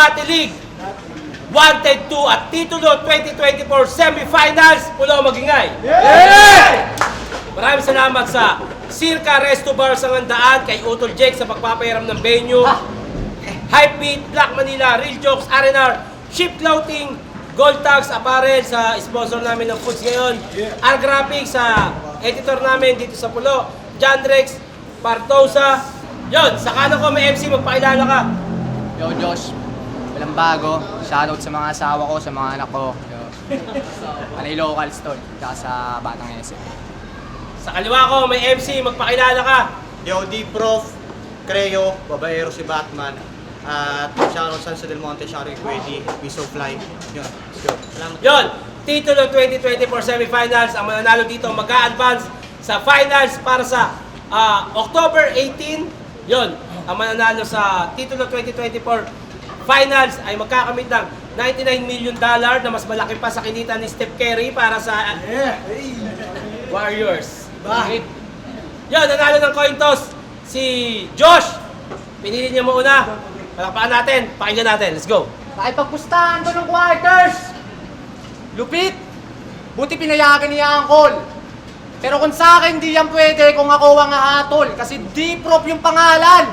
Battle League Wanted 2 at Titulo 2024 Semifinals. Pulo magingay. Maraming salamat sa Circa Resto Bar sa Ngandaan, kay Utol Jake sa pagpapayaram ng venue, Hypebeat, Black Manila, Real Jokes, R&R, Ship Clothing, Gold Tags Apparel sa sponsor namin ng foods ngayon, R Graphics sa editor namin dito sa Pulo, John Rex, Partosa. Yon, sa kanan ko may MC, magpakilala ka. Yo, Josh. Walang bago. Shoutout sa mga asawa ko, sa mga anak ko. Panay locals to. Tsaka sa Batang SM. Sa kaliwa ko may MC, magpakilala ka. Yo, D-Prof, Creo, Babaero si Batman, at shoutout San Del Monte, Shari Quedi, Piece of Fly. Yun, let's go. Salamat. Yon, Titulo 2024 Semifinals. Ang mananalo dito mag-a-advance sa finals para sa October 18. Yon, ang mananalo sa Titulo 2024 Finals ay magkakamit ng $99 million na mas malaki pa sa kinita ni Steph Curry para sa Warriors. Yon, nanalo ng coin toss si Josh. Pinili niya muna. Palakpakan natin, pakinggan natin. Let's go. Nakipagpustahan ko ng quarters! Lupit! Buti pinayagan niya ang call. Pero kung sa akin, di yan pwede kung ako ang hahatol. Kasi D-Prof yung pangalan.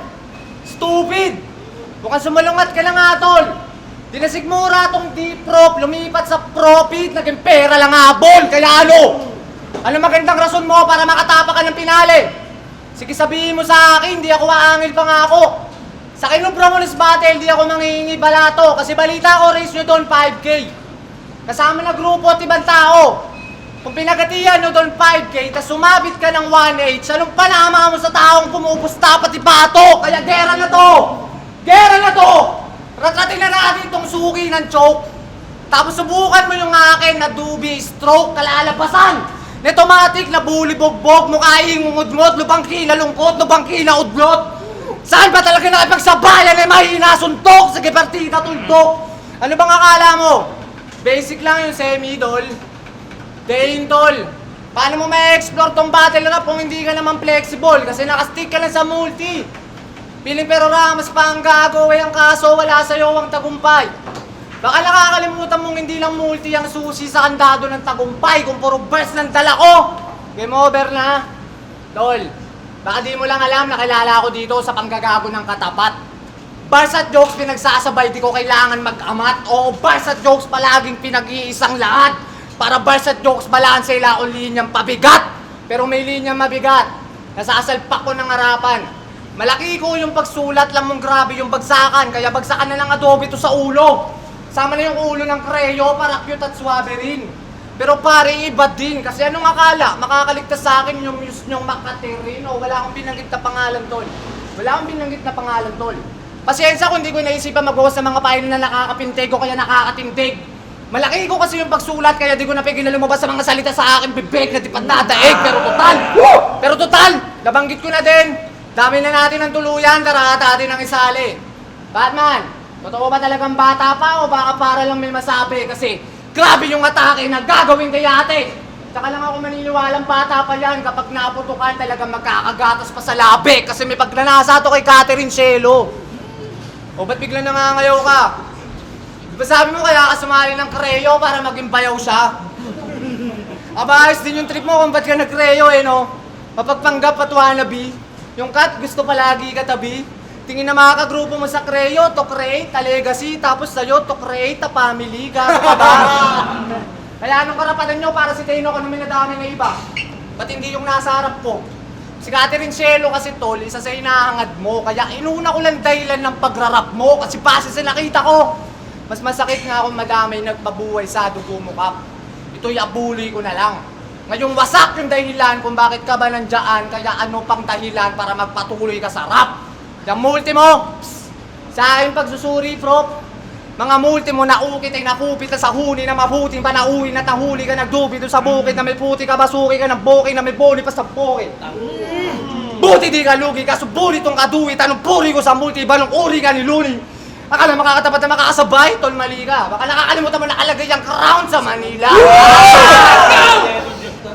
Stupid! Mukhang sumalungat ka lang, atol. Dinasigmura tong D-Prof, lumipat sa profit, naging pera lang habol. Kaya ano? Ano magandang rason mo para makatapa ka ng pinali? Sige, sabihin mo sa akin, di ako aangil pa nga ako. Sa Kinubromonos Battle, di ako manghihingi balato. Kasi balita ko, raise nyo doon 5K. Kasama na grupo at ibang tao. Kung pinagatiyan nyo doon 5K, tas sumabit ka ng 1H, anong panama mo sa taong pumupusta pati bato? Kaya gera na to! Gera na to! Ratratin na natin itong suki ng choke. Tapos subukan mo yung akin na dubi stroke, kalalabasan. Netomatic na buli-bogbog, mukha ingungudmot, lubang kinalungkot, lubang kinaudlot. Saan ba talaga nakipagsabayan ay mahina suntok? Sige, partida, tuldok. Ano bang akala mo? Basic lang yung semi-dol. Tol. Paano mo ma-explore tong battle rap kung hindi ka naman flexible? Kasi nakastick ka lang sa multi. Piling pero ramas pa ang gago, ay ang kaso, wala sa'yo ang tagumpay. Baka nakakalimutan mong hindi lang multi ang susi sa kandado ng tagumpay kung puro burst ng dala ko. Game over na. Tol, baka di mo lang alam na kilala ako dito sa panggagago ng katapat. Bars at jokes pinagsasabay, di ko kailangan mag-amat. Oo, bars at jokes palaging pinag-iisang lahat. Para bars at jokes balanse la kung linyang pabigat. Pero may linyang mabigat. Nasasalpak ko ng harapan. Malaki ko yung pagsulat lang mong grabe yung bagsakan. Kaya bagsakan na lang adobe to sa ulo. Sama na yung ulo ng Creo para cute at suabe rin. Pero pare, iba din. Kasi anong akala? Makakaligtas sa akin yung muse nyong Makaterino. Wala akong binanggit na pangalan, tol. Wala akong binanggit na pangalan, tol. Pasensya kung hindi ko naisipan magbawas sa mga paino na nakakapintig o kaya nakakatindig. Malaki ko kasi yung pagsulat kaya di ko napigil na lumabas sa mga salita sa akin bibig na di pa nadaig. Pero total, nabanggit ko na din. Dami na natin ang tuluyan, karata atin ang isali. Batman, totoo ba talagang bata pa o baka para lang may masabi? Kasi grabe yung atake na gagawin kay ate. Saka lang ako maniniwalang bata pa yan kapag naputukan talagang magkakagatas pa sa labi. Kasi may pagnanasa to kay Catherine Cielo. O ba't bigla nangangayaw ka? Di ba sabi mo kaya ka sumali ng Creo para maging bayaw siya? Aba, ayos din yung trip mo kung ba't ka nag-Creo no? Mapagpanggap at wannabe. Yung cut, gusto palagi katabi. Tingin na mga kagrupo mo sa Creo to create a legacy, tapos sa'yo to create a family. Gago ka ba? Kaya anong karapatan nyo para si Tino kung minadami na iba? Ba't hindi yung nasa harap ko? Si Catherine Cielo kasi tol, isa sa inahangad mo. Kaya inuna ko lang dahilan ng pagrarap mo kasi base sa nakita ko. Mas masakit nga kung madamay nagpabuhay sa dugo mo, Kap. Ito'y abuli ko na lang. Ngayong wasak yung dahilan kung bakit ka ba nandiyan, kaya ano pang dahilan para magpatuloy ka sa rap? Yung multi mo, sa aking pagsusuri, Prof, mga multi mo naukit ay nakupit na sa huni na mabuting panauhin at nahuli ka nagdubi doon sa bukid na may puti ka basuki ka ng bukid na may boni pa sa bukid. Buti di ka lugi ka, subulit tong kaduwit, anong puri ko sa multi, iba nung uri ka ni Luni. Akala makakatapat na makakasabay, tol mali ka. Baka nakakalimutan mo nakalagay ang crown sa Manila.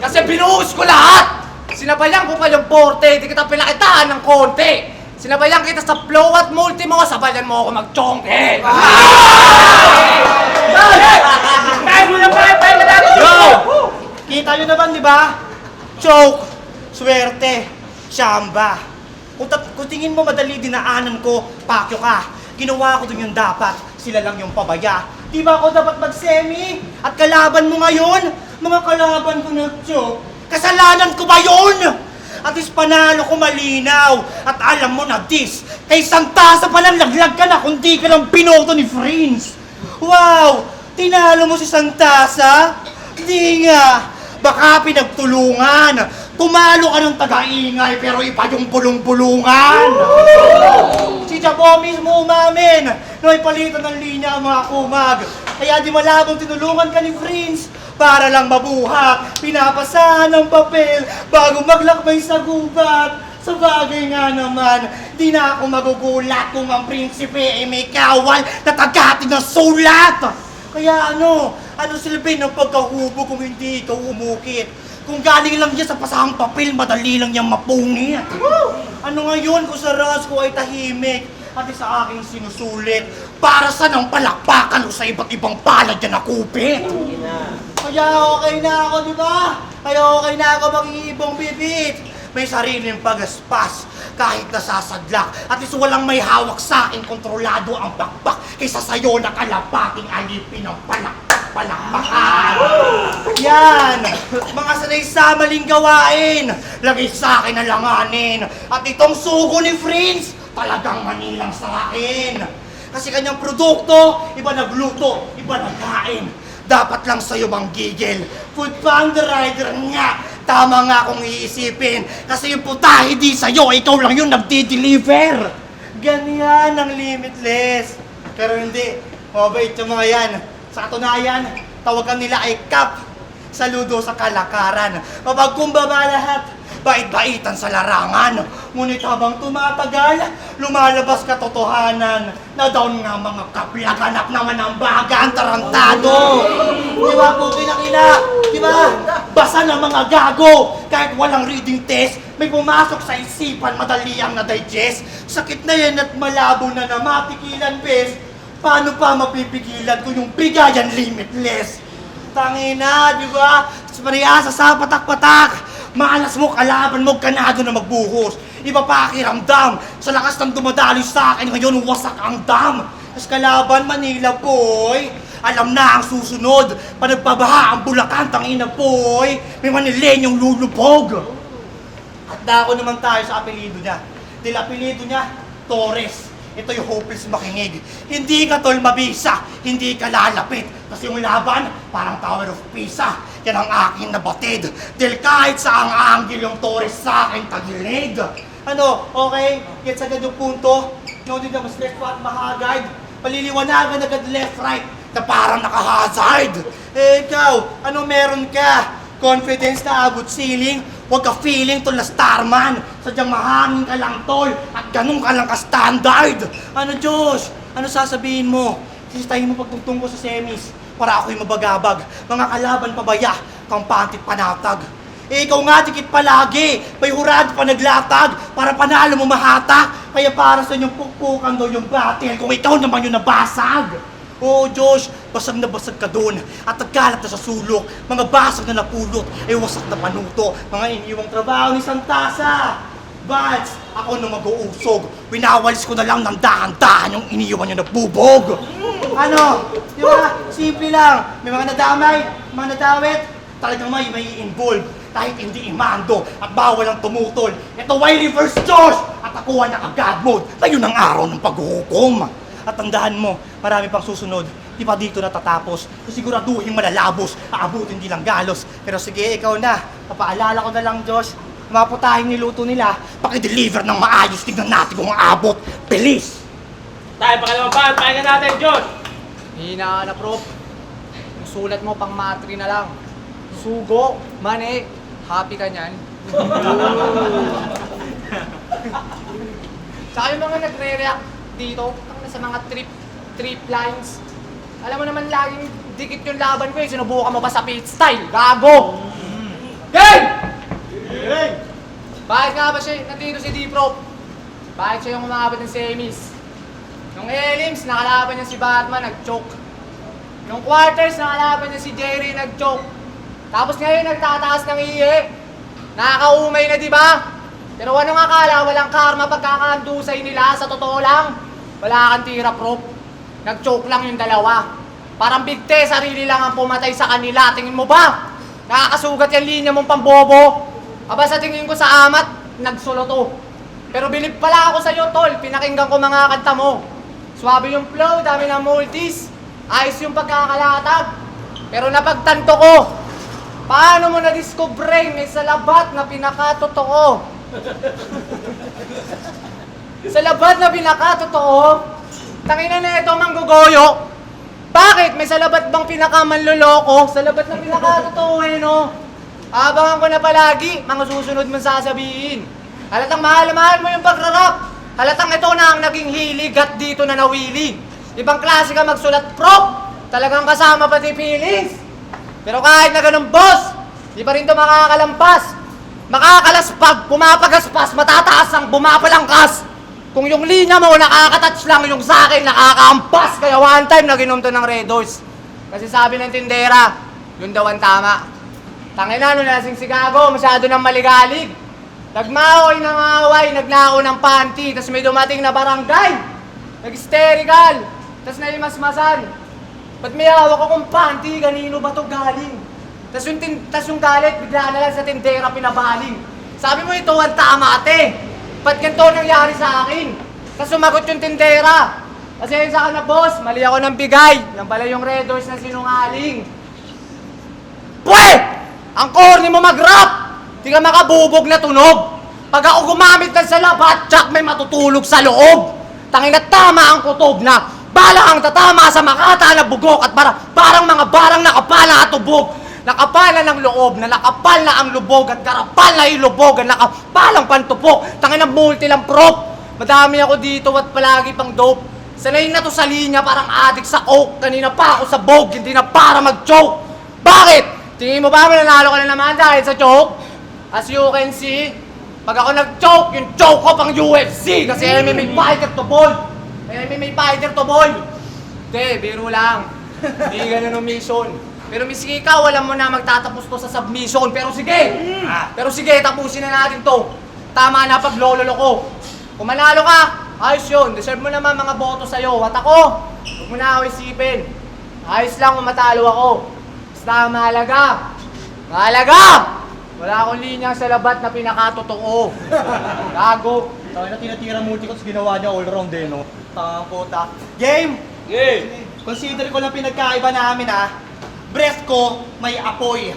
Kasi binuhos ko lahat! Sinabayan ko pa yung porte, di kita pinakitaan ng konti! Sinabayan kita sa flow at multi mo, sabayan mo ako mag-chongke! Yo! Kita nyo naman, di ba? Choke, swerte, syamba. Kung tingin mo madali dinaanan ko, pakyo ka. Ginawa ko dun yung dapat, sila lang yung pabaya. Di ba ako dapat mag-semi? At kalaban mo ngayon, mga kalaban ko na choke, kasalanan ko ba yun? At least panalo ko malinaw. At alam mo na this, kay Santasa palang laglag ka na kung di ka lang binoto ni Friends. Wow! Tinalo mo si Santasa? Di nga. Baka pinagtulungan. Tumalo ka ng taga-ingay pero iba yung bulong-bulungan. Si Jabo mismo umamin na ipalitan ng linya ang mga kumag. Kaya di malabong tinulungan ka ni Friends para lang mabuhat. Pinapasahan ng papel bago maglakbay sa gubat. Sa bagay nga naman, di na ako magugulat kung ang prinsipe ay may kawal na tagati ng sulat. Kaya ano silbi ng pagkahubo kung hindi ikaw umukit? Kung galing lang yan sa pasahang papel, madali lang niyang mapungit. Ano ngayon kung sa ras ko ay tahimik at sa aking sinusulit para sa nang palakpakan o sa iba't ibang palad yan nakupit? Kaya okay na ako, di ba? Kaya okay na ako mag-iibong bibit. May sariling pagaspas kahit nasasadlak. At least walang may hawak sa akin, kontrolado ang bakbak kaysa sa'yo na kalapating alipin ng palakpakan. Yan! Mga sanay sa maling gawain, lagay sa akin ang langanin. At itong sugo ni Friends, talagang manilang sa akin. Kasi kanyang produkto, iba nagluto, iba nagkain. Dapat lang sa'yo manggigil. Food Panda Rider nga. Tama nga kung iisipin. Kasi yung putahe di sa'yo, ikaw lang yung nagdi-deliver. Ganyan ang limitless. Pero hindi. Mabait yung mga yan. Sa katunayan, tawagan nila ay Kap. Saludo sa kalakaran. Mapagkumbaba lahat. Bait-baitan sa larangan. Ngunit habang tumatagal, lumalabas katotohanan na down nga mga kaplaganap naman ang bagang tarantado. Di ba po kinakila? Di ba? Basa ng mga gago. Kahit walang reading test, may pumasok sa isipan, madali ang na-digest. Sakit na yan at malabo na matikilan, bes. Paano pa mapipigilan kung yung bigayan limitless? Tangina, di ba? Sa parehasa sa patak-patak. Maalas mo, kalaban mo, ganado na magbuhos. Iba pa akiramdam. Sa lakas ng dumadaloy sa akin, ngayon wasak ang dam. Tapos kalaban, Manila boy. Alam na ang susunod. Panagpabaha ang Bulacan, tangina boy. May Manilenyong lulubog. At dako naman tayo sa apelido niya. Dahil apelido niya, Torres. Ito yung hopeless makinig. Hindi ka tol mabisa, hindi ka lalapit. Kasi yung laban, parang Tower of Pisa. Yan ang aking nabatid. Dahil kahit sa ang angle yung Torres sa akin tagilid. Ano, okay? Gets agad yung punto. No, di na mas left at mahagard. Paliliwanagan agad left right na parang nakahazard. Eh ikaw, ano meron ka? Confidence na abot ceiling? Huwag ka feeling tol na starman. Sadyang mahangin ka lang tol at ganun ka lang ka-standard. Ano Diyos? Ano sasabihin mo? Sisitahin mo pagtungtong ko sa semis para ako'y mabagabag. Mga kalaban pabaya, kampante panatag. Eh ikaw nga dikit palagi, may hurad pa naglatag para panalo mo mahatak. Kaya para sa inyong pukpukan daw yung battle kung ikaw naman yung nabasag. Oo Diyos, basag na basag ka doon at nagkalat na sa sulok. Mga basag na napulot ay wasak na panuto. Mga iniwang trabaho ni Santasa. But ako nung mag-uusog, winawalis ko na lang ng dahan-dahan yung iniwan niya na bubog. Ano? Di ba? Simple lang. May mga nadamay, mga nadawit, talagang may involve. Kahit hindi imando at bawal ang tumutol. Ito ay reverse Diyos at ako ay naka-God mode. Ngayon ang araw ng paghuhukom. At tandaan mo, marami pang susunod. Di pa dito natatapos. Siguraduhin malalabos, aabutin di lang galos. Pero sige, ikaw na. Papaalala ko na lang, Diyos. Mga putahing niluto nila, paki-deliver ng maayos. Tignan natin kung aabot. Bilis! Tayo pangalawang pan, pakinggan natin, Josh! Hina na, Prof. Yung sulat mo pang matri na lang. Sugo, mani, happy ka niyan. Saka yung mga nagre-react dito, sa mga trip lines. Alam mo naman laging dikit yung laban ko eh. Sinubukan mo ba sa pit style? Gago! Game! Bakit nga ba siya nandito si D-Prof? Bakit siya yung umabot ng semis? Nung elims, nakalaban niya si Batman, nag-choke. Nung quarters, nakalaban niya si Jerry, nag-choke. Tapos ngayon, nagtataas ng ihi. Nakakaumay na, di ba? Pero anong akala, walang karma pagkakaandusay nila, sa totoo lang. Wala kang tira, prop. Nag-choke lang yung dalawa. Parang bigte, sarili lang ang pumatay sa kanila. Tingin mo ba? Nakakasugat yung linya mong pambobo. Aba sa tingin ko sa amat, nagsulo to. Pero bilib pala ako sa'yo, tol. Pinakinggan ko mga kanta mo. Swabe yung flow, dami ng multis. Ayos yung pagkakalatag. Pero napagtanto ko, paano mo na-discover may salabat na pinakatotoo? Salabat na pinakatotoo? Tangina na ito, manggugoyo. Bakit? May salabat bang pinakamanloloko? Salabat na pinakatotoo no? Abangan ko na palagi, mga susunod mong sasabihin. Halatang mahal-mahal mo yung pagrarap. Halatang ito na ang naging hilig at dito na nawili. Ibang klase ka magsulat, prop. Talagang kasama pati feelings. Pero kahit na ganun, boss, di pa rin ito makakalampas. Makakalaspag, pumapagaspas, matataas ang bumapalangkas. Kung yung linya mo nakakatouch lang, yung sa akin nakakaampas. Kaya one time naginom to ng Red Horse. Kasi sabi ng tindera, yun daw ang tama. Tangina, nung nalasing si Gago, masyado nang maligalig. Nagmaoy ng away, nagnakaw ng panty, tapos may dumating na barangay. Nag-hysterical, tapos naimasmasan. Ba't may hawak akong panty, kanino ba to galing? Tapos yung galit, bigla na lang sa tindera pinabaling. Sabi mo ito ang tama, ate. Ba't ganito nangyari sa akin? Tapos sumagot yung tindera. Kasi sa ka na, boss, mali ako ng bigay. Yan pala yung Red Horse na sinungaling. Pwe! Ang corny mo mag-rap! Di ka makabubog na tunog. Pag ako gumamit ng salabat, tsak may matutulog sa loob. Tangina tama ang kutob na bala ang tatama sa makata na bugok at parang mga barang nakapala at tubog. Nakapala ng loob na nakapal na ang lubog at karapal na ilubog at nakapalang pantupok. Tangina multi lang prop. Madami ako dito at palagi pang dope. Sanay na to sa linya parang adik sa coke. Kanina pa ako sa vogue, hindi na para mag-choke. Bakit? Tingin mo ba mananalo ka na naman dahil sa choke? As you can see, pag ako nag-choke, yung choke ko pang UFC. Kasi MMA fighter to boy. MMA fighter to boy. Hindi, biro lang. Hindi ganun ang mission. Pero miski ikaw, alam mo na magtatapos to sa submission. Pero sige, tapusin na natin to. Tama na pag lololo ko. Kung manalo ka, ayos yun. Deserve mo naman mga boto sa'yo. At ako, huwag mo na ako isipin. Ayos lang kung matalo ako. Basta mahalaga. Mahalaga! Wala akong linya sa labat na pinakatotoo. Gago. Tayo na tinatira multi ko, ginawa niya all round eh, no? Tangang puta. Game! Game! Consider ko lang pinagkaiba namin ha. Breath ko, may apoy.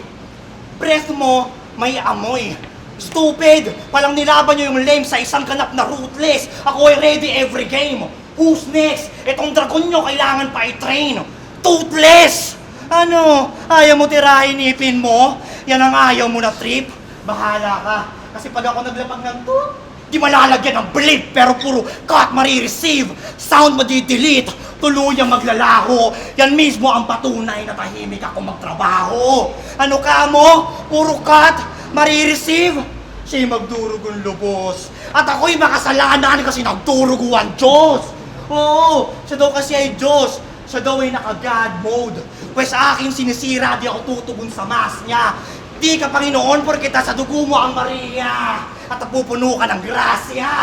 Breath mo, may amoy. Stupid! Palang nilaban niyo yung lame sa isang ganap na ruthless. Ako ay ready every game. Who's next? Itong dragon nyo kailangan pa i-train. Toothless! Ano? Ayaw mo tirahin ipin mo? Yan ang ayaw mo na trip? Bahala ka. Kasi pag ako naglapag ng toot, di malalagyan ng blip pero puro cut marireceive. Sound madi-delete. Tuluyang maglalaho. Yan mismo ang patunay na tahimik ako magtrabaho. Ano ka mo? Puro cut, marireceive. Siya'y magdurugong lubos. At ako'y makasalanan kasi nagdurugo ang Diyos. Oo, siya daw kasi ay Diyos. Siya daw ay naka-God mode. Pues sa aking sinisira, di ako tutugon sa mas niya. Di ka Panginoon, porkita sa dugo mo ang Maria. At napupuno ka ng grasya.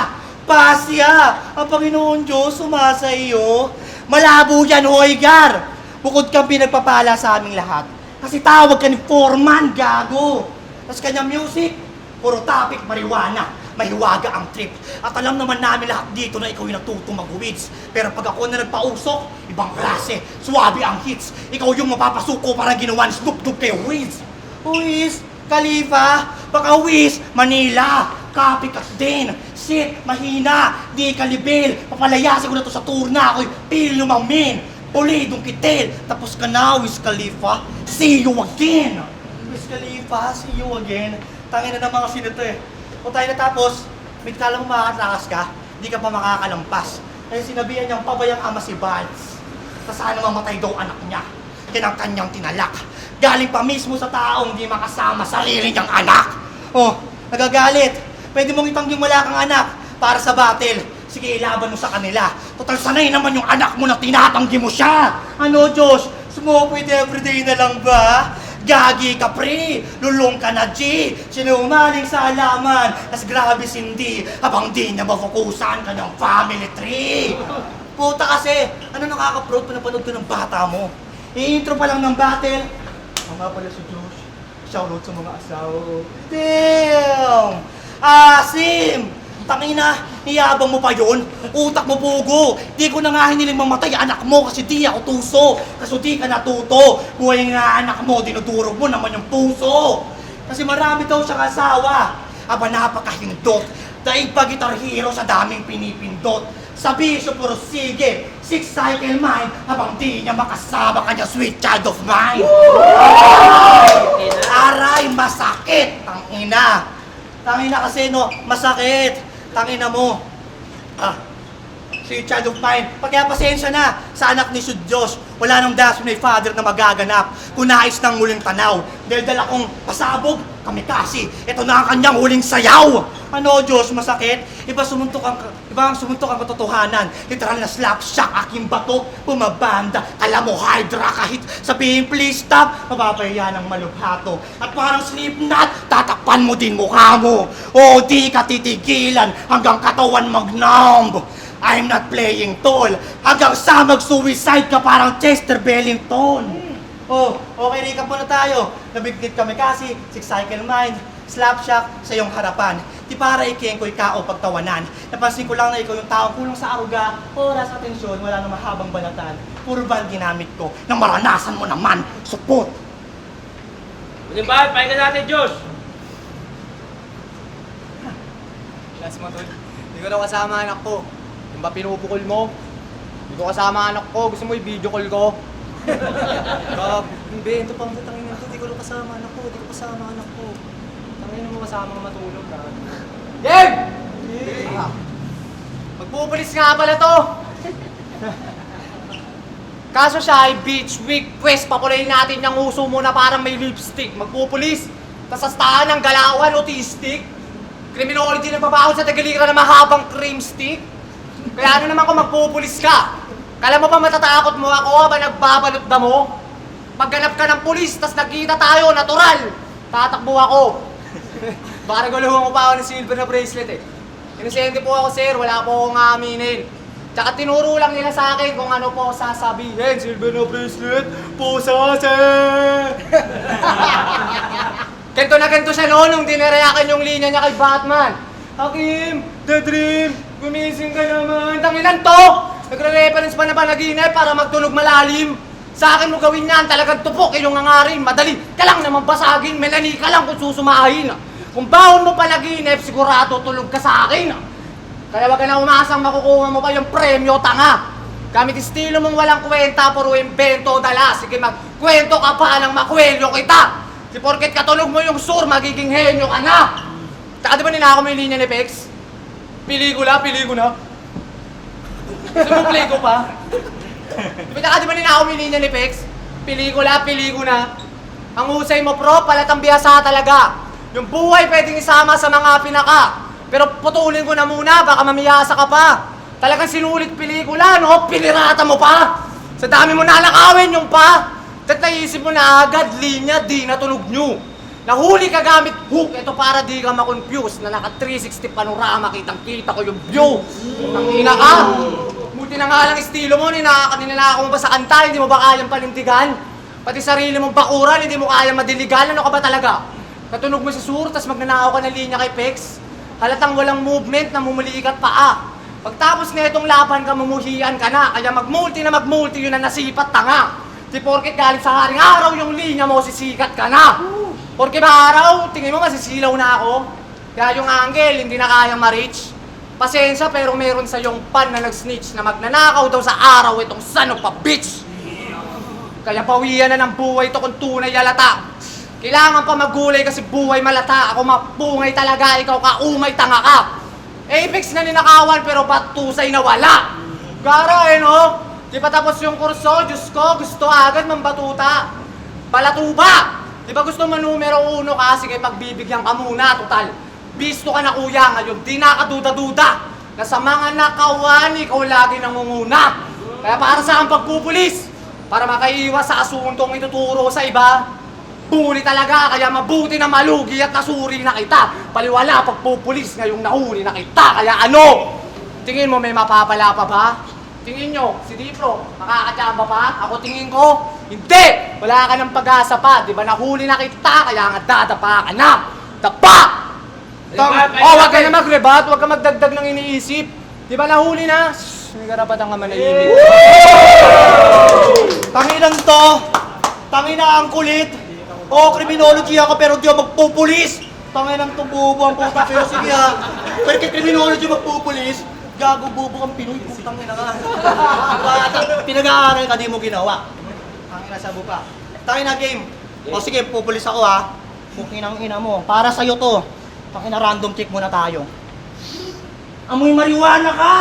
Pasya, ang Panginoon Diyos sumasa iyo. Malabo yan, Hoygar. Bukod kang pinagpapala sa aming lahat. Kasi tawag ka ni Foreman, gago. Tapos kanyang music, puro topic marijuana. Mahiwaga ang trip. At alam naman namin lahat dito na ikaw yung natutong mag-weeds. Pero pag ako na nagpausok, ibang klase. Suwabe ang hits. Ikaw yung mapapasuko parang ginawa ni Snoop Dogg kay Wiz. Wiz, Khalifa, baka Wiz, Manila. Copycat din. Shit, mahina. Di kalibil. Papalayasin ko na to sa tour na ako'y pilo mamin. Pulidong kitil. Tapos ka na, Wiz Khalifa. See you again. Wiz Khalifa, see you again. Tangin na ng mga sinito eh. Kung tayo natapos, may kala mo makakatakas ka, di ka pa makakalampas. Kaya sinabihan niyang pabayang ama si Balz. Na sana mamatay daw anak niya. Yan ang kanyang tinalak. Galing pa mismo sa taong di makasama sarili niyang anak. Oh, nagagalit. Pwede mong itangging wala kang anak. para sa battle. Sige, ilaban mo sa kanila. Total, sanay naman yung anak mo na tinatanggi mo siya. Ano, Josh? Smoke with everyday na lang ba? Gagi ka, pre! Lulong ka na, G! Sinumaling sa alaman, tas grabe sindi, habang di na mafokusan kanyang family tree! Puta kasi, ano nakaka-proud pa napanood ka ng bata mo? I-intro pa lang ng battle. Ang nga pala si Josh. Shoutout sa mga asawa ko. Damn! Asim! Tangina, niyabang mo pa yun? Utak mo pugo! Di ko na nga hiniling mamatay anak mo kasi di ako tuso! Kaso di ka natuto! Buhay nga anak mo, dinudurog mo naman yung puso! Kasi marami daw siyang asawa! Aba napakahindot! Daig pa guitar hero sa daming pinipindot! Sa bisyo puro sige! Six-cycle mind habang di niya makasama kanya sweet child of mine! Aray, masakit! Tangina! Tangina kasi no, masakit! Tangina mo. Si child of mine, kaya pasensya na sa anak ni Sud Diyos. Wala nang das may father na magaganap kung nais ng muling tanaw. Dahil dala kong pasabog, kami kasi. Ito na ang kanyang huling sayaw. Ano, Diyos, masakit? Iba ang sumuntok ang katotohanan. Literal na slap shock, aking bato, bumabanda. Kala mo, hydra kahit sabihin, please stop. Mapapahiya ng malubhato. At parang slipknot, tatakpan mo din mukha mo. O di ka titigilan hanggang katawan mag-numb. I'm not playing tall. Hanggang sa mag-suicide ka parang Chester Bellington. Oh, okay, recap muna tayo. Nabigtit kami kasi, six-cycle mind, slap shock sa iyong harapan. Di para ikengko'y kao pagtawanan. Napansin ko lang na ikaw yung taong kulang sa aruga, oras, atensyon, wala na mahabang banatan. Puro ban ginamit ko, nang maranasan mo naman, support. Muling bahan, pakinggan natin, Josh! Last mo, tol. Hindi ko na kasama anak ko. Yung ba pinupukol mo? Hindi ko kasama anak ko. Gusto mo i-video call ko? Hindi, ito pang tangin nito. Hindi ko na kasama anak ko. Hindi ko kasama anak ko. Tangin mo kasama matulog ka. Game! Magpupulis nga pala to. Kaso siya ay beach week quest. Papulayin natin yung uso mo na parang may lipstick. Magpupulis. Tas sastahan ng galawan, autistic. Criminology na babawal sa tagaliran na mahabang cream stick. Kaya ano naman kung magpupulis ka? Kala mo ba matatakot mo ako ba nagbabalot na mo? Pagganap ka ng pulis, tas nakita tayo, natural! Tatakbo ako. Baka naguluhan ko pa ako ng silver na bracelet eh. Inosente po ako sir, wala po akong aminin. Tsaka tinuro lang nila sa akin kung ano po sasabihin. Silver na bracelet, pusa sir! Kento na kento siya noon nung dinireakan yung linya niya kay Batman. Hakim, the dream, gumising ka naman. Tanginan to! Nagre-reference pa na panaginip para magtulog malalim. Sa akin mo gawin yan, talagang tupok yung nangarin. Madali ka lang naman basagin, melani ka lang kung susumahin. Kung baon mo panaginip, sigurado tulog ka sa akin. Kaya wag ka na umasang makukuha mo pa yung premyo, tanga. Gamit estilo mong walang kwenta, puro invento dala. Sige, magkwento ka pa nang makwelyo kita. Si porket katulog mo yung sur, magiging henyo ka na. Tsaka di ba ninako mo yung linya ni Pex? Pelikula. Sumuplay ko pa. Tsaka di ba ninako mo yung linya ni Pex? Pelikula. Ang husay mo pro, palatang biyasa talaga. Yung buhay pwedeng isama sa mga pinaka. Pero putulin ko na muna, baka mamiyasa ka pa. Talagang sinulit pelikula, no? Pinirata mo pa. Sa dami mo nalakawin yung pa. At naisip mo na agad, linya, di natunog nyo. Nahuli ka gamit hook, ito para di ka ma-confuse na naka 360 panorama, kitang-kita ko yung view. Tangina ka! Buti na nga lang estilo mo, nilalako mo ba sa kanta, hindi mo ba kayang panindigan? Pati sarili mong bakuran, hindi mo kayang madiligan, ano ka ba talaga? Natunog mo sa sur, tas magnanakaw ka ng linya kay Pex. Halatang walang movement, namumulikat paa. Pagtapos na itong laban ka, mumuhian ka na, kaya magmulti yun na nasipat tanga. Di porket galing sa haring araw yung linya mo, sisikat ka na. Porke ba araw, tingin mo masisilaw na ako. Kaya yung angle, hindi na kayang ma-reach. Pasensya pero meron sa yung pan na nag-snitch na magnanakaw daw sa araw itong son of a bitch. Kaya pawiyan na ng buhay to kung tunay yalata. Kailangan pa magulay kasi buhay malata. Ako mapungay talaga, ikaw kaumay tanga ka. Apex na ninakawan pero patusay na wala. Gara no? Di pa tapos yung kurso, Diyos ko, gusto agad mambatuta. Balatuba! Di ba gusto mo numero 1 ka? Sige, pagbibigyan ka muna, total. Bisto ka na kuya ngayon, di na ka duda-duda. na sa mga nakawan, ikaw lagi nangunguna. Kaya para sa ang pagpupulis, para makaiwas sa asuntong ituturo sa iba, huli talaga, kaya mabuti na malugi at nasuri na kita. Paliwala pagpupulis ngayong nahuli na kita, kaya ano? Tingin mo may mapapala pa ba? Tingin nyo, si Dipro, makakatsamba pa? Ako tingin ko, hindi! Wala ka ng pag-asa pa, di ba nahuli na kita, kaya nga dadapa ka na! Dapa! Wag ka na mag-rebat, wag ka magdagdag ng iniisip. Di ba nahuli na? Shhh, may karapatan ka manahimik. Tanginang to! Tangina ang kulit! Oo, criminology ako pero di ako magpupulis! Tanginang to bubo ang puta pero sige ha. Pero kay criminology magpupulis, gago bubo kang Pinoy, putang ina ka. Pinag-aaral ka, di mo ginawa. Tangina sabu pa. Tangina game. O sige, pupulis ako ha. Pukinang ina mo. Para sa'yo to. Tangina random check muna tayo. Amoy marijuana ka!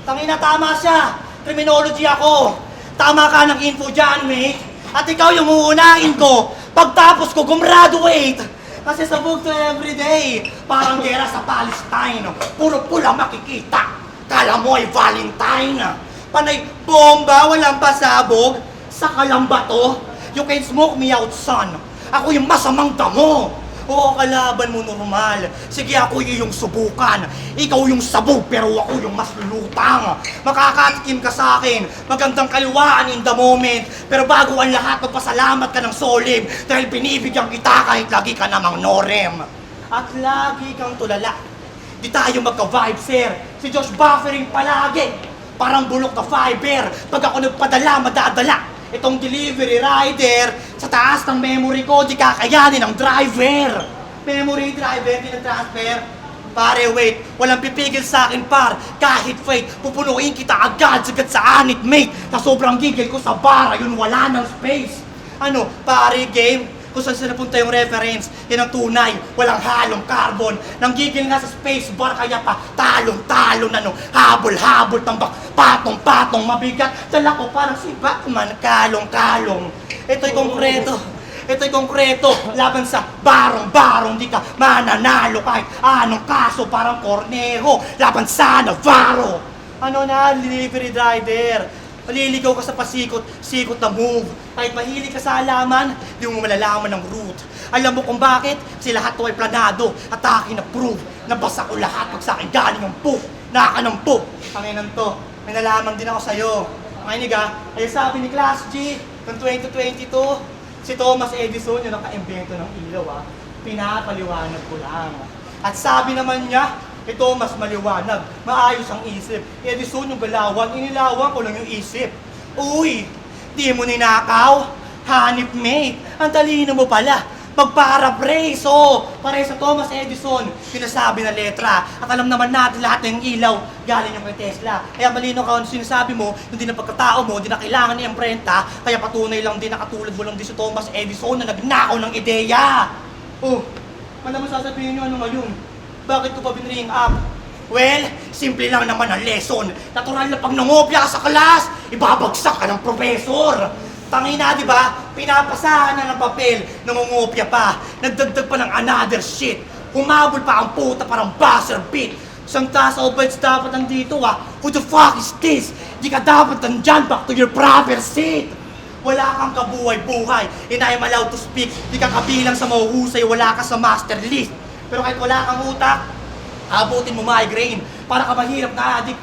Tangina tama siya. Criminology ako. Tama ka ng info dyan, mate. At ikaw yung uunahin ko. Pagtapos ko, gumraduate. Kasi sabog to everyday. Parang gera sa Palestine. Puro pula makikita. Kala mo ay Valentine. Panay bomba, walang pasabog. Saka lang ba to? You can smoke me out, son. Ako yung masamang damo. Oo, kalaban mo normal. Sige, ako yung subukan. Ikaw yung sabog, pero ako yung mas lulutang. Makakatikim ka sa akin. Magandang kaliwaan in the moment. Pero bago ang lahat, magpasalamat ka ng solim. Dahil binibigyan kita kahit lagi ka namang norem. At lagi kang tulala. Di tayo magka-vibe, sir. Si Josh buffering palagi. Parang bulok na fiber. Pag ako nagpadala, madadala. Itong delivery rider, sa taas ng memory ko, di kakayanin ng driver. Memory driver, di na-transfer. Pare, wait, walang pipigil sa akin, par. Kahit fake, pupunuin kita agad-sagad sa anit, mate. Na sobrang gigil ko sa bar, yun wala ng space. Ano, pare, game? Kung saan sila napunta yung reference, yan ang tunay, walang halong carbon. Nanggigil nga sa space bar, kaya pa talong-talon, ano, habol-habol, tambak, patong-patong, mabigat. Dala ko parang si Batman, kalong-kalong. Ito'y konkreto. Ito'y konkreto, laban sa barong-barong, di ka mananalo kahit anong kaso, parang Cornejo, laban sa Navarro. Ano na, delivery driver? Maliligaw ka sa pasikot na move. Kahit mahilig ka sa alaman, di mo malalaman ng route. Alam mo kung bakit? Kasi lahat to ay planado at akin na prove. Nabasa ko lahat pag sa akin galing ang poop. Nakakanampok. Panginan to, may nalaman din ako sa'yo. Makinig ha, ay sabi ni Class G, noong 2022, si Thomas Edison yung naka-invento ng ilaw ha. Pinapaliwanag ko lang. At sabi naman niya, ito mas maliwanag, maayos ang isip. Edison yung galawan, inilawan ko lang yung isip. Uy, di mo ninakaw? Hanip mate, ang talino mo pala. Magparaphrase, pare sa Thomas Edison, sinasabi na letra. At alam naman natin lahat ng ilaw, galing yung kay Tesla. Kaya malino ka ang sinasabi mo, hindi na pagkatao mo, hindi na kailangan ni imprenta. Kaya patunay lang din, nakatulad mo lang din si Thomas Edison na nagnakaw ng ideya. Oh, ano mo sasabihin nyo ano ngayon? Bakit ko pa binring up? Well, simple lang naman ang lesson. Natural na pag nangopya ka sa class, ibabagsak ka ng professor. Tangina, di ba? Pinapasahan na ng papel, nangungopya pa. Nagdagdag pa ng another shit. Humabol pa ang puta parang buzzer beat. Isang taas o bites dapat nandito Who the fuck is this? Di ka dapat nandyan, back to your proper seat. Wala kang kabuhay-buhay, and I am allowed to speak. Di ka kabilang sa mahuhusay, wala ka sa master list. Pero kahit wala kang utak, abutin mo migraine. Para ka mahirap na adik.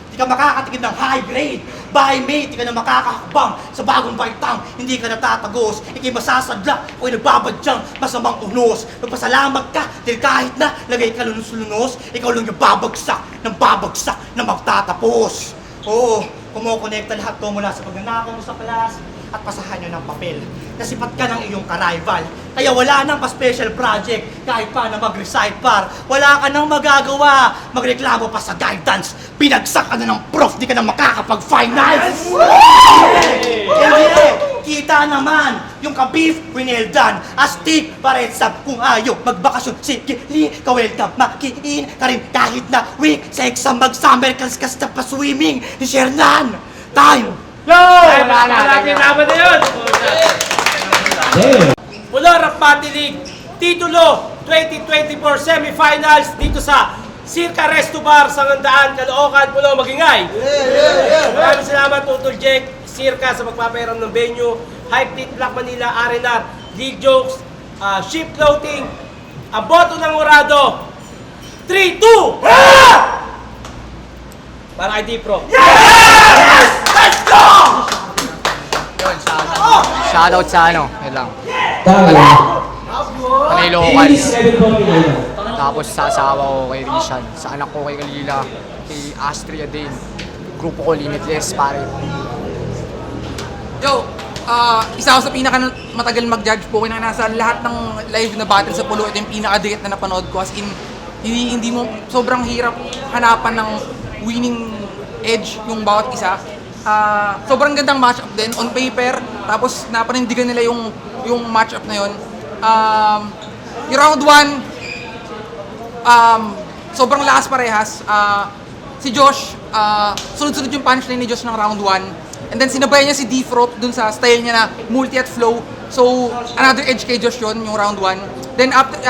Di ka makakatikim ng high grade. Bye mate, di ka na makakahakbang sa bagong baitang. Hindi ka natatagos. Ika'y masasadla o nagbabadyang masamang unos. Magpasalamat ka dahil kahit na lagay ka lunos-lunos, ikaw lang yung babagsak na magtatapos. Oo, kumokonekta lahat to mula sa pagnanakaw mo sa class at pasahan nyo ng papel. Nasipat ka ng iyong ka-rival. Kaya wala nang pa-special project kahit pa na mag-recite par. Wala ka nang magagawa. Magreklamo pa sa guidance. Binagsak ka na ng prof, di ka na makakapag-finals. Kita naman yung ka-beef, well done. Astig, paretsap, kung ayaw magbakasyon. Sige, ka-welcome, makiin ka rin kahit na week. Sa exam mag-summer, kaskas na pa-swimming. Ni Shernan, time! Yo! Ay, malaki naman na yun! Mula Rapati League, titulo 2024 semifinals dito sa Circa Resto Bar, Sangandaan, Caloocan, Pulo, Magingay. Maraming salamat Utol Jake, Circa sa magpapahiram ng venue, Hype Beat Black Manila, R&R, League Jokes, Ship Clothing, Aboto ng Urado. 3, 2, para kay D-Pro. Yun, shoutout sa ano, yun lang. Panay Locals. Tapos sa asawa ko kay Rishan, sa anak ko kay Kalila, kay Astria din. Grupo ko Limitless, pare. Yo, isa ako sa pinaka matagal mag-judge po na nasa lahat ng live na battle sa Pulo. Ito yung pinaka-dikit na napanood ko. As in, hindi mo, sobrang hirap hanapan ng winning edge yung bawat isa. Sobrang gandang matchup din on paper. Tapos napanindigan nila yung matchup na yun. Yung round 1, sobrang lakas parehas. Si Josh, sunod-sunod yung punchline ni Josh ng round 1. And then sinabayan niya si D-Frop dun sa style niya na multi at flow. So, another edge kay Josh yun, yung round 1. Then after,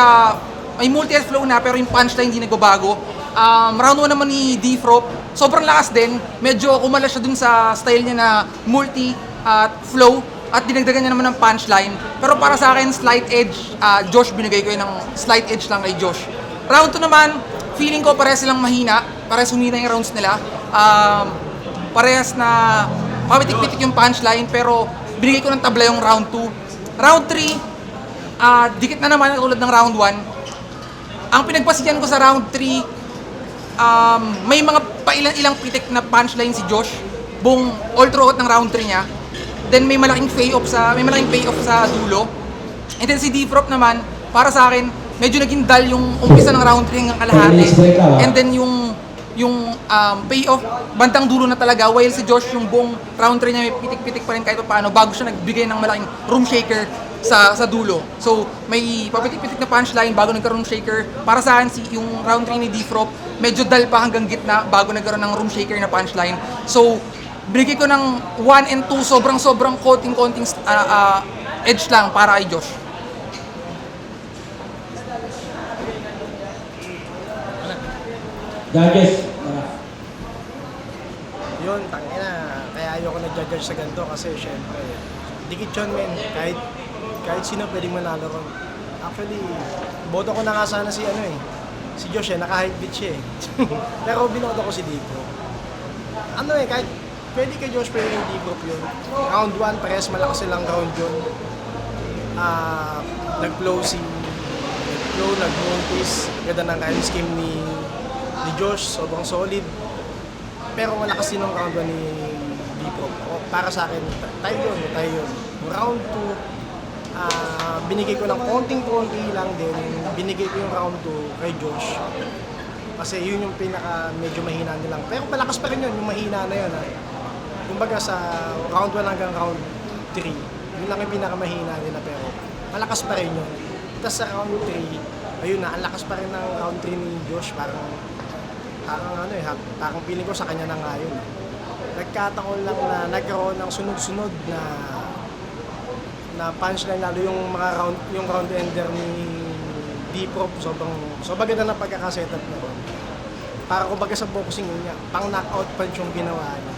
may multi at flow na pero yung punchline hindi nagbabago. Round 1 naman ni D-Frop, sobrang lakas din. Medyo kumala siya dun sa style niya na multi at flow. At dinagdagan niya naman ng punchline. Pero para sa akin, slight edge, Josh, binigay ko yun ng slight edge lang kay Josh. Round 2 naman, feeling ko parehas silang mahina. Parehas humina yung rounds nila. Parehas na papitik-pitik yung punchline, pero binigay ko ng tabla yung round 2. Round 3, dikit na naman tulad ng round 1. Ang pinagpasiyan ko sa round 3, may mga pailang-ilang pitik na punchline si Josh, buong all throughout ng round 3 niya. Then may malaking payoff sa dulo. And then si D-Frop naman, para sa akin, medyo naging dull yung umpisa ng round 3 hanggang kalahati. And then yung payoff, bandang dulo na talaga, while si Josh yung buong round 3 niya may pitik-pitik pa rin kahit paano bago siya nagbigay ng malaking room shaker sa dulo. So, may papitik-pitik na punchline bago nagkaroon ng shaker. Para sa akin, yung round 3 ni D-Frop, medyo dull pa hanggang gitna bago nagkaroon ng room shaker na punchline. So, binigay ko ng 1 and 2, sobrang konting edge lang para kay Josh. Judges. Yun, tangina. Kaya ayoko nag-judge sa ganito kasi syempre, dikit yun, men. Kahit sino pwedeng manalo ron. Actually, boto ko na nga sana si si Josh naka-hype beat siya eh. Pero binoto ko si Dico. Kahit pwede kay Josh, pwede kay Dico yun. Round 1, parehas malakas silang round yun. Nag-flow, nag-multis. Ganda ng kind scheme ni Josh, sobrang solid. Pero malakas din ang round 1 ni D-Pro. Para sa akin, tayo yun. Round 2, binigay ko ng konting-konti lang din. Binigay ko yung round 2 kay Josh. Kasi yun yung medyo mahina nilang. Pero malakas pa rin yun, yung mahina na yun. Kumbaga sa round 1 hanggang round 3, yun lang yung pinakamahina nila pero malakas pa rin yun. Tapos sa round 3, ayun na, ang lakas pa rin ng round 3 ni Josh. Parang feeling ko sa kanya na nga yun. Nagkataon lang na nagkaroon ng sunod-sunod na punchline, lalo yung round ender ni D-Pro, sobrang ganda ng pagkakasetup na ron. Para kumbaga sa boxing niya, pang knockout punch yung ginawa niya.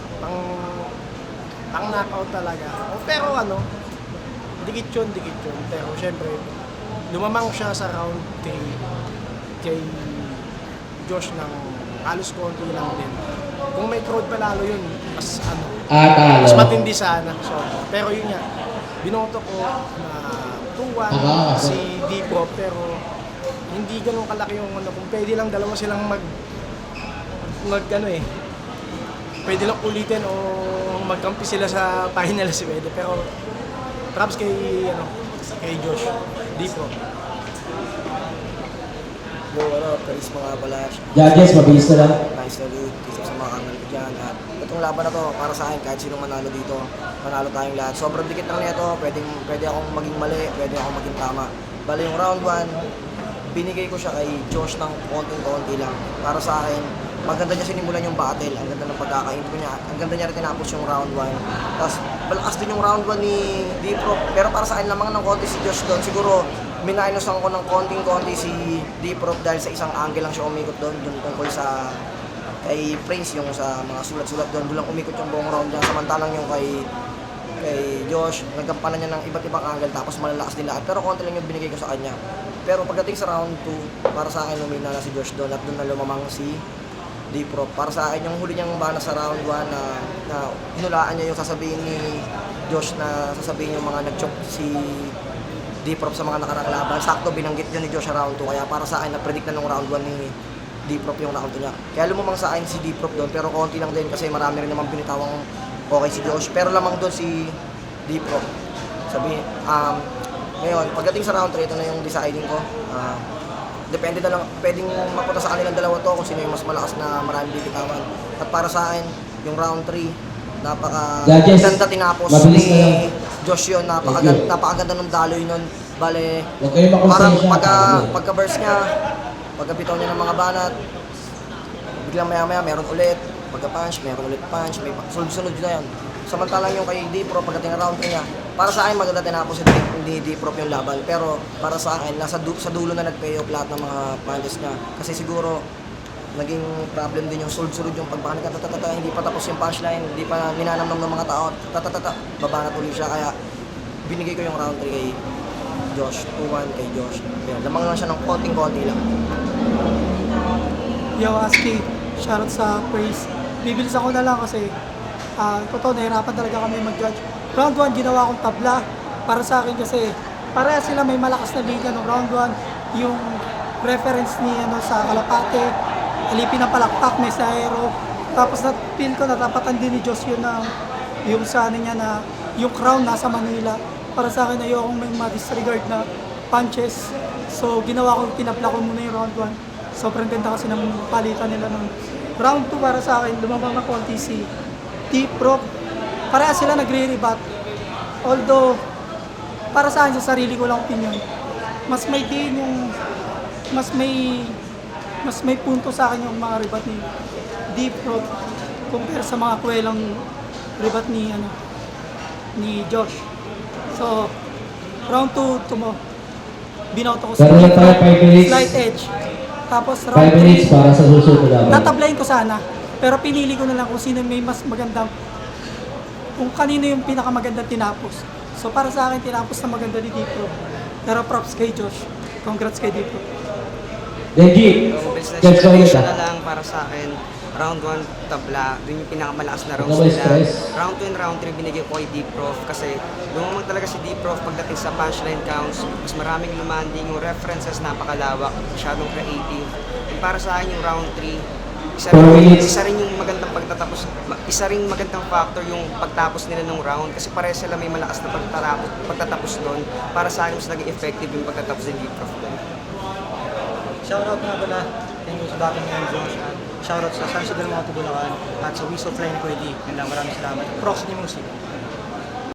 Pang knockout talaga. Pero dikit yun. Pero syempre, lumamang siya sa round 3 kay Josh ng halos konti lang din. Kung may crowd pa lalo yun, mas matindi sana. So, pero yun nga, binoto ko na 2-1 si D-Pro, pero hindi ganun kalaki yung kung pwede lang dalawa silang pwede lang ulitin o magkampi sila sa final si pwede. Pero props kay Josh, D-Pro. Yo, Paris mga pala. Judges, mabilis na lang. Nice salute, kisip sa mga kamil ko dyan. At itong laban na to, para sa akin, kahit sino manalo dito, manalo tayong lahat. Sobrang dikit lang nito, pwede akong maging mali, pwede akong maging tama. Bali yung round 1, binigay ko siya kay Josh ng konting-konti lang. Para sa akin, maganda niya sinimulan yung battle, ang ganda ng pagkakaintro niya, ang ganda niya rin tinapos yung round 1. Tapos, malakas din yung round 1 ni D-Pro, pero para sa akin lamang ng konti si Josh doon. Siguro, minainusan ko ng konting-konti si D-Prof dahil sa isang angle lang siya umikot doon tungkol sa kay Prince, yung sa mga sulat-sulat doon lang umikot yung buong round niya. Samantalang yung kay Josh, nagkampanan niya ng iba't ibang angle tapos malalakas din lahat. Pero konti lang yung binigay ko sa kanya. Pero pagdating sa round 2, para sa akin lumina na si Josh doon at doon na lumamang si D-Prof. Para sa akin, yung huli niyang bana sa round 1 na hinulaan niya yung sasabihin ni Josh na sasabihin yung mga nag-choke si D-Prof sa mga nakarang laban. Sakto binanggit yun ni Josh sa round 2. Kaya para sa akin, na-predict na nung round 1 ni D-Prof yung round 2 niya. Kaya lumamang sa akin si D-Prof doon, pero konti lang din kasi marami rin naman binitawang okay si Josh. Pero lamang doon si D-Prof. Ngayon, pagdating sa round 3, ito na yung deciding ko. Depende na lang, pwedeng mapunta sa kanilang dalawa to kung sino yung mas malakas na maraming bibitawan. At para sa akin, yung round 3, napaka-ganda tinapos ni Josh yun. Napakaganda ng daloy nun. Bale, parang pagka-burst niya, pagka-bitaw niya ng mga banat, biglang maya-maya meron ulit. Pagka-punch, meron ulit punch, may sunod-sunod na yan. Samantalang yung kay D-Prof, pagdating ng round 3 niya, para sa akin maganda tinapos ni D-Prof yung laban. Pero para sa akin, sa dulo na nag-pay off lahat ng mga punches niya. Kasi siguro, naging problem din yung sunod-sunod yung pagbakanit ka, hindi pa tapos yung punchline, hindi pa ninanamnam ng mga tao, babanat ulit siya. Kaya binigay ko yung round 3 kay Josh, 2-1 kay Josh. Yan, lamang lang siya ng konting-konti lang. Yo, Aski, shoutout sa praise. Bibilis ako na lang kasi totoo, nahirapan talaga kami mag-judge. Round 1, ginawa kong tabla para sa akin kasi pareha sila may malakas na liga ng round 1. Yung reference ni sa Kalapate, alipin ng palakpak, may sa aero. Tapos na-feel ko, natapatan din ni Diyos yun na yung sa niya na yung crown nasa Manila. Para sa akin, ayokong may ma-disregard na punches. So, ginawa ko, tinapla ko muna yung round 1. Sobrang ganda kasi ng palitan nila ng round 2 para sa akin, lumabang na konti si D-Prof. Pareha sila nagre-rebat. Although, para sa akin, sa sarili ko lang opinion, mas may din yung, mas may punto sa akin yung mga rebat ni D-Prof compare sa mga kwelang rebat ni Josh. So, round 2 mo, binoto ko sa Pero tayo 5 minutes. slight edge. Tapos 5 round minutes 3, para sa susunod na laban. tatablayin ko sana. Pero pinili ko na lang kung sino may mas magandang, kung kanino yung pinakamagandang tinapos. So para sa akin, tinapos na maganda ni D-Prof. Pero props kay Josh. Congrats kay D-Prof. Benji, judge ko ulit na lang para sa akin, round 1 tabla, dun yung pinakamalakas na rounds Ano ba yung nila. stress? Round 2 and round 3 binigay ko kay D-Prof kasi lumamang talaga si D-Prof pagdating sa punchline counts, mas maraming lumanding, yung references napakalawak, masyadong creative. And para sa akin yung round 3, isa rin yung magandang pagtatapos, isa rin magandang factor yung pagtapos nila ng round kasi pareho sila may malakas na pagtatapos doon. Para sa akin mas naging effective yung pagtatapos ni D-Prof doon. Shoutout nga pala thank you sa dating ngayon, Josh. At shoutout sa San Isidro Moto Bulacan at sa Whistle Fly ni Kuya D. Maraming salamat. Prox ni Music.